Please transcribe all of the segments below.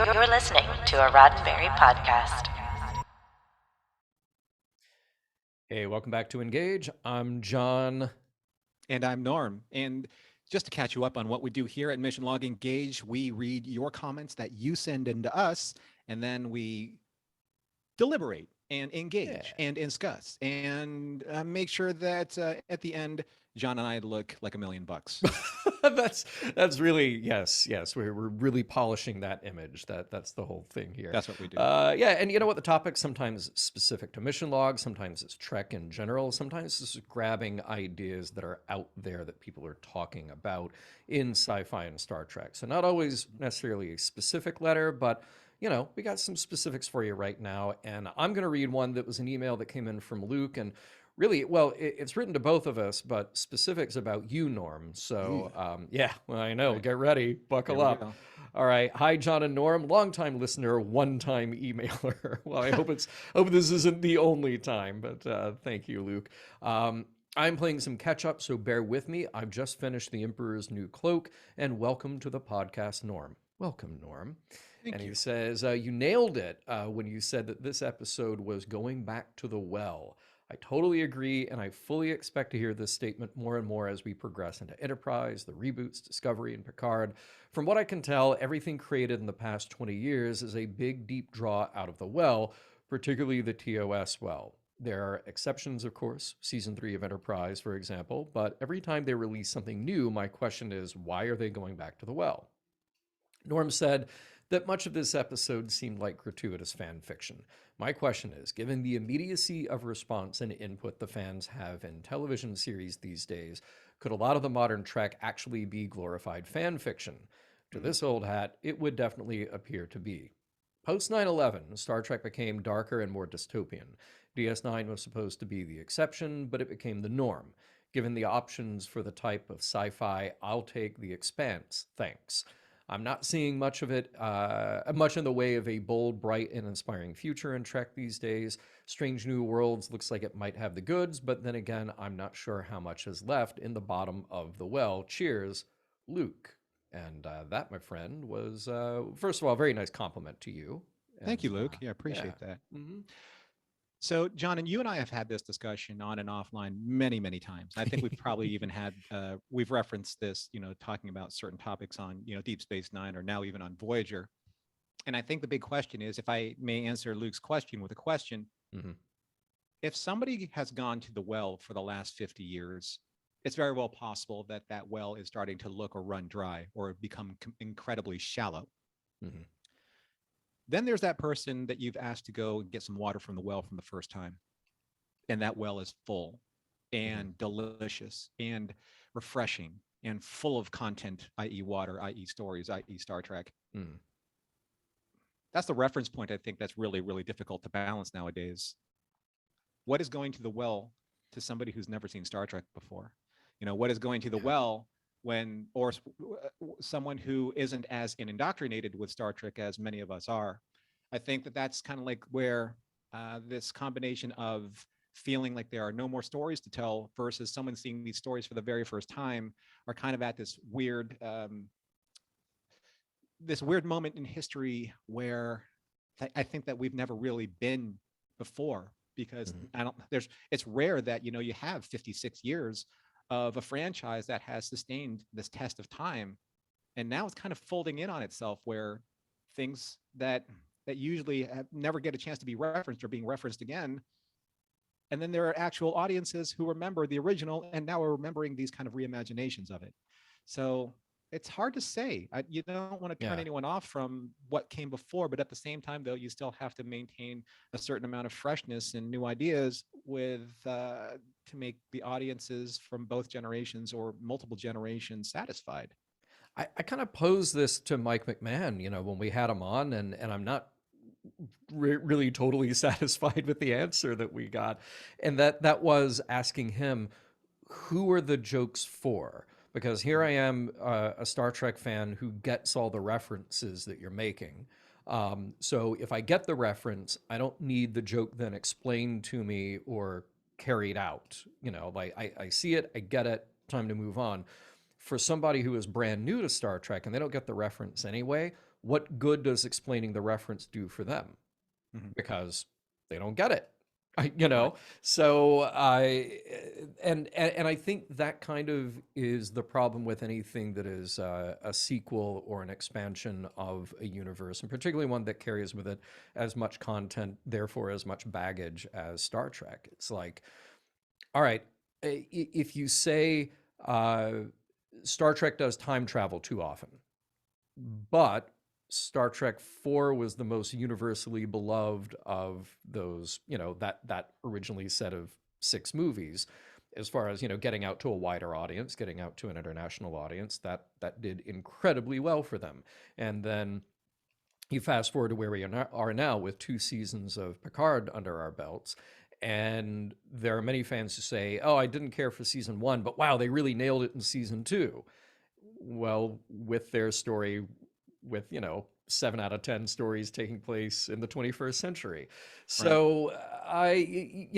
You're listening to a Roddenberry podcast. Hey, welcome back to Engage. I'm John. And I'm Norm. And just to catch you up on what we do here at Mission Log Engage, we read your comments that you send into us, and then we deliberate and engage and discuss and make sure that at the end, John and I look like $1,000,000. that's really yes. We're really polishing that image. That's the whole thing here. That's what we do. Yeah, and you know what? The topic sometimes specific to mission log, sometimes it's Trek in general, sometimes it's grabbing ideas that are out there that people are talking about in sci-fi and Star Trek. So not always necessarily a specific letter, but we got some specifics for you right now, and I'm going to read one that was an email that came in from Luke, and really, well, it's written to both of us, but specifics about you, Norm. So, well, I know. Right. Get ready. Buckle up. All right. Hi, John and Norm. Longtime listener, one-time emailer. Well, I hope this isn't the only time, but thank you, Luke. I'm playing some catch-up, so bear with me. I've just finished The Emperor's New Cloak, and welcome to the podcast, Norm. Welcome, Norm. Thank you. He says, you nailed it when you said that this episode was going back to the well. I totally agree, and I fully expect to hear this statement more and more as we progress into Enterprise, the reboots, Discovery, and Picard. From what I can tell, everything created in the past 20 years is a big, deep draw out of the well, particularly the TOS well. There are exceptions, of course, Season 3 of Enterprise, for example, but every time they release something new, my question is, why are they going back to the well? Norm said that much of this episode seemed like gratuitous fan fiction. My question is, given the immediacy of response and input the fans have in television series these days, could a lot of the modern Trek actually be glorified fan fiction? To this old hat, it would definitely appear to be. Post 9/11, Star Trek became darker and more dystopian. DS9 was supposed to be the exception, but it became the norm. Given the options for the type of sci-fi, I'll take The Expanse, thanks. I'm not seeing much of it, much in the way of a bold, bright, and inspiring future in Trek these days. Strange New Worlds looks like it might have the goods, but then again, I'm not sure how much is left in the bottom of the well. Cheers, Luke. And that, my friend, was, first of all, a very nice compliment to you. Thank you, Luke. Yeah, appreciate that. Mm-hmm. So, John, and you and I have had this discussion on and offline many, many times. I think we've probably even had, we've referenced this, talking about certain topics on, Deep Space Nine or now even on Voyager. And I think the big question is, if I may answer Luke's question with a question, if somebody has gone to the well for the last 50 years, it's very well possible that that well is starting to look or run dry or become incredibly shallow. Then there's that person that you've asked to go and get some water from the well from the first time. And that well is full and delicious and refreshing and full of content, i.e. water, i.e. stories, i.e. Star Trek. That's the reference point I think that's really, really difficult to balance nowadays. What is going to the well to somebody who's never seen Star Trek before? What is going to the well when, or someone who isn't as indoctrinated with Star Trek as many of us are? I think that that's kind of like where this combination of feeling like there are no more stories to tell versus someone seeing these stories for the very first time are kind of at this weird moment in history where I think that we've never really been before, because it's rare that, you have 56 years of a franchise that has sustained this test of time. And now it's kind of folding in on itself where things that usually never get a chance to be referenced are being referenced again. And then there are actual audiences who remember the original and now are remembering these kind of reimaginations of it. So it's hard to say. You don't want to turn anyone off from what came before, but at the same time, though, you still have to maintain a certain amount of freshness and new ideas with to make the audiences from both generations or multiple generations satisfied. I kind of posed this to Mike McMahon, when we had him on, and I'm not really totally satisfied with the answer that we got. And that was asking him, who are the jokes for? Because here I am, a Star Trek fan who gets all the references that you're making. So if I get the reference, I don't need the joke then explained to me or carried out. Like I see it, I get it, time to move on. For somebody who is brand new to Star Trek and they don't get the reference anyway, what good does explaining the reference do for them? Mhm. Because they don't get it. Right. So I and I think that kind of is the problem with anything that is a sequel or an expansion of a universe, and particularly one that carries with it as much content, therefore as much baggage as Star Trek. It's like, all right, if you say uh, Star Trek does time travel too often, but Star Trek 4 was the most universally beloved of those, that originally set of 6 movies. As far as, getting out to a wider audience, getting out to an international audience, that did incredibly well for them. And then you fast forward to where we are now with 2 seasons of Picard under our belts. And there are many fans who say, oh, I didn't care for season 1, but wow, they really nailed it in season 2. Well, with their story, with 7 out of 10 stories taking place in the 21st century. Right. So I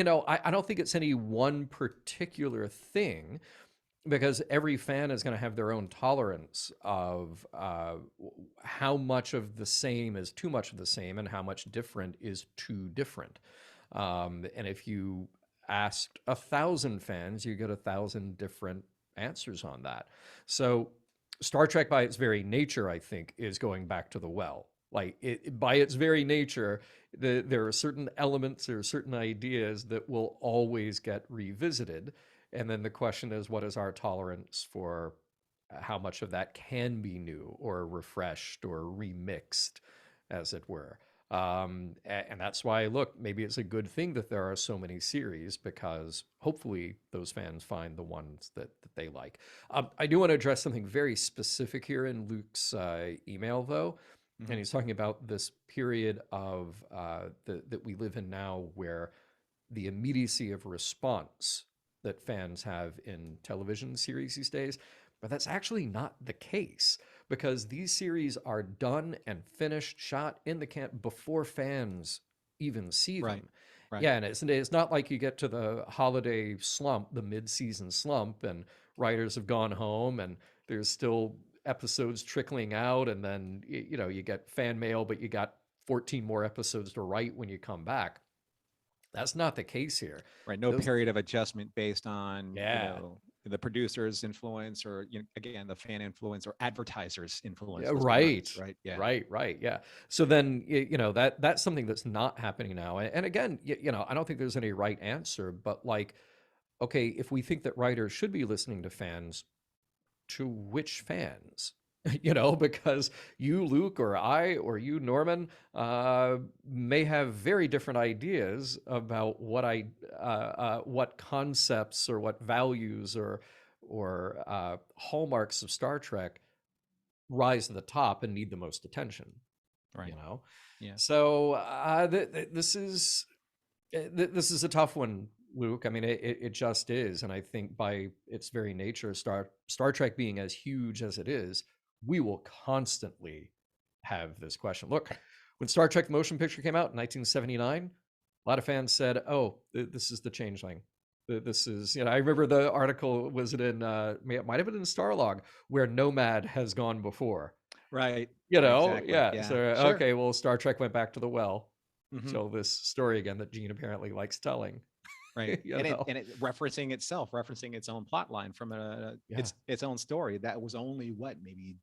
don't think it's any one particular thing, because every fan is going to have their own tolerance of how much of the same is too much of the same and how much different is too different. And if you asked 1,000 fans, you get 1,000 different answers on that. So Star Trek, by its very nature, I think, is going back to the well. Like by its very nature, there are certain elements, there are certain ideas that will always get revisited. And then the question is, what is our tolerance for how much of that can be new or refreshed or remixed, as it were? And that's why, look, maybe it's a good thing that there are so many series, because hopefully those fans find the ones that they like. I do want to address something very specific here in Luke's email, though. And Mhm. he's talking about this period of that we live in now, where the immediacy of response that fans have in television series these days. But that's actually not the case, because these series are done and finished, shot in the camp before fans even see Right. them. Right. Yeah, and it's not like you get to the holiday slump, the mid-season slump, and writers have gone home and there's still episodes trickling out, and then you get fan mail, but you got 14 more episodes to write when you come back. That's not the case here. Right. No Those, period of adjustment based on, yeah, the producer's influence, or, again, the fan influence or advertisers influence. yeah, Let's be right, honest. Right. Yeah. right, yeah. So then, that's something that's not happening now. And again, I don't think there's any right answer, but like, okay, if we think that writers should be listening to fans, to which fans? Because you, Luke, or I, or you, Norman, may have very different ideas about what concepts or what values or hallmarks of Star Trek rise to the top and need the most attention. You Right. know, Yeah. so this is a tough one, Luke. I mean, it just is, and I think by its very nature, Star Trek being as huge as it is, we will constantly have this question. Look, when Star Trek the motion picture came out in 1979, a lot of fans said, "Oh, this is the Changeling. This is." I remember the article, was it in? It might have been in Starlog, where Nomad has gone before. Right. Exactly. Yeah. So Yeah. Sure. okay, well, Star Trek went back to the well, Hmm. tell this story again that Gene apparently likes telling. Right. you And it know? and it referencing itself, referencing its own plot line from Yeah. its own story that was only what, maybe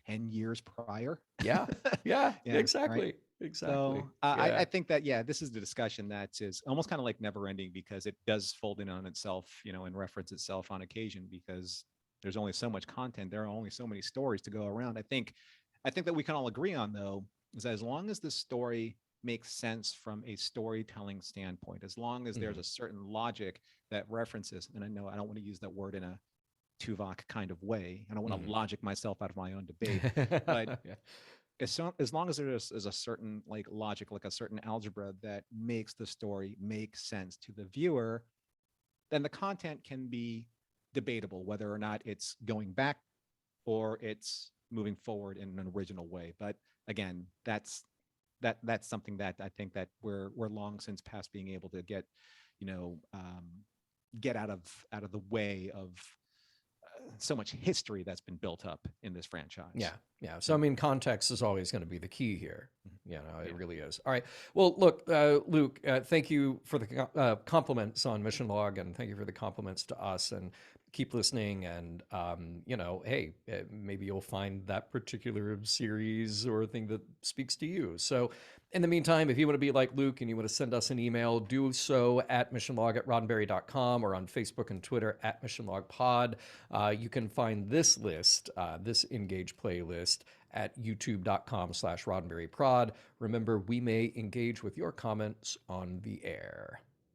10 years prior. Yeah. Yeah. Yeah. Right. Exactly. Exactly. So I Yeah. think that, yeah, this is the discussion that is almost kind of like never ending, because it does fold in on itself, and reference itself on occasion, because there's only so much content. There are only so many stories to go around. I think that we can all agree on, though, is that as long as the story makes sense from a storytelling standpoint, as long as there's Mhm. a certain logic that references, and I know I don't want to use that word in a Tuvok kind of way. I don't want to Mhm. logic myself out of my own debate, but Yeah. as long as there is a certain, like, logic, like a certain algebra that makes the story make sense to the viewer, then the content can be debatable whether or not it's going back or it's moving forward in an original way. But again, that's something that I think that we're long since past being able to get, you know, um, get out of the way of so much history that's been built up in this franchise. Yeah. So I mean, context is always going to be the key here. You know, it Yeah. really is. All right. Well, look, Luke, thank you for the compliments on Mission Log, and thank you for the compliments to us. And keep listening. And you know, hey, maybe you'll find that particular series or thing that speaks to you. So, in the meantime, if you want to be like Luke and you want to send us an email, do so at missionlog@roddenberry.com or on Facebook and Twitter at missionlogpod. You can find this list, this Engage playlist, at youtube.com/roddenberryprod. Remember, we may engage with your comments on the air.